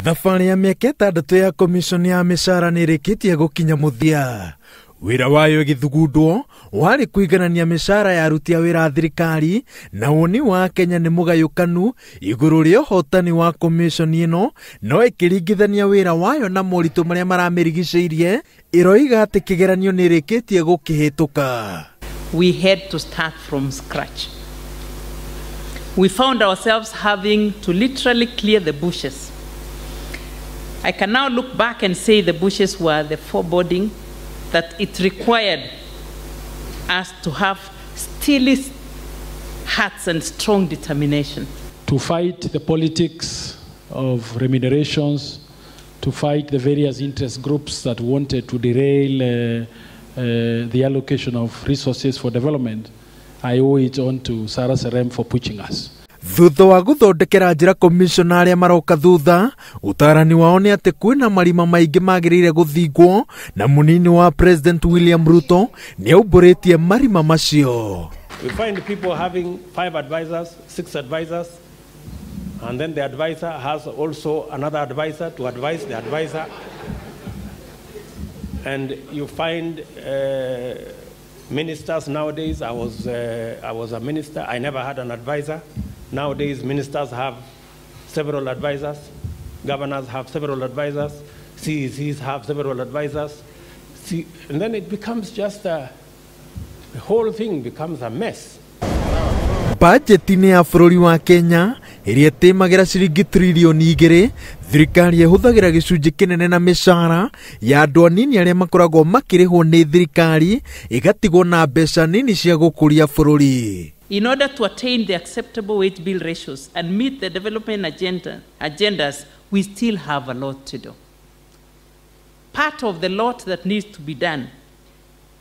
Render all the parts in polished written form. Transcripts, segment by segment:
Thabarĩ ya mĩaka ĩtandatũ ya komishoni ya mĩcara nĩrĩkĩtie gũkinya mũthia. Wĩra wayo gĩthugundwo warĩ kũiganania mĩcara ya aruti a wĩra a thirikari na woni wa Kenya nĩ mũgayũkanu igũrũ rĩa ũhotani wa komishoni ĩno, no ĩkĩringithania wĩra wayo na moritũ marĩa maramĩrigicĩirie, ĩroiga atĩ kĩgeranio nĩrĩkĩtie gũkĩhĩtũka. We had to start from scratch. We found ourselves having to literally clear the bushes. I can now look back and say the bushes were the foreboding that it required us to have steely hearts and strong determination. To fight the politics of remunerations, to fight the various interest groups that wanted to derail the allocation of resources for development. I owe it on to Sarah Serem for pushing us. Thutha wa gũthondekera njĩra komishona arĩa maroka thutha, ũtarani wao nĩ atĩ kwĩna marima maingĩ magĩrĩire gũthingwo na mũnini wa President William Ruto nĩ aumbũrĩtie marima macio. We find people having 5 advisors, 6 advisors, and then the advisor has also another advisor to advise the advisor. And you find ministers nowadays. I was a minister. I never had an advisor. Nowadays, ministers have several advisors. Governors have several advisors. CECs have several advisors. And then it becomes just the whole thing becomes a mess. Budget-inĩ ya bũrũri wa Kenya ĩrĩa ĩtĩmagĩra ciringi trilioni 2, thirikari ĩhũthagĩra gĩcunjĩ kĩnene na mĩcara ya andũ anini arĩa makoragwo makĩrĩhwo nĩ thirikari, ĩgatigwo na mbeca nini cia gũkũria bũrũri. In order to attain the acceptable wage bill ratios and meet the development agendas, we still have a lot to do. Part of the lot that needs to be done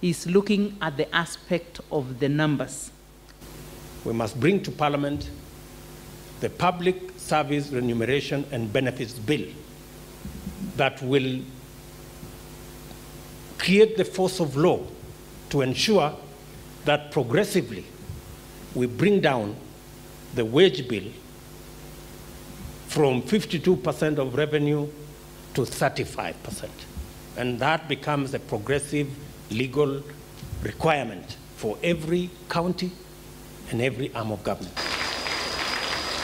is looking at the aspect of the numbers. We must bring to Parliament the Public Service Remuneration and Benefits Bill that will create the force of law to ensure that progressively we bring down the wage bill from 52% of revenue to 35%. And that becomes a progressive legal requirement for every county and every arm of government.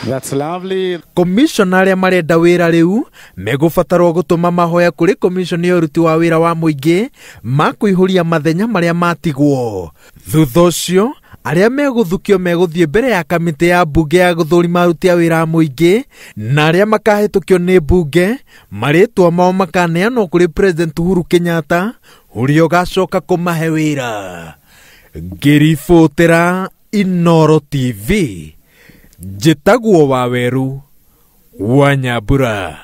That's lovely. Komishona arĩa marenda wĩra rĩu megũbatarwo gũtũma mahoya kũrĩ komishoni ya ũruti wa wĩra wa mũingĩ makũihũria mathenya marĩa matigwo. Thutha ũcio arĩa megũthukio megũthiĩ mbere ya kamĩtĩ ya mbunge ya gũthũrima aruti a wĩra a mũingĩ na arĩa makahĩtũkio nĩ mbunge marĩtwa mao makaneanwo kũrĩ President Uhuru Kenyatta ũrĩa ũgacoka kũmahe wĩra. Ngĩribotera Inooro TV, Njĩtagwo Waweru wa Nyambura.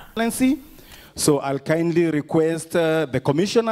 So I'll kindly request the commissioner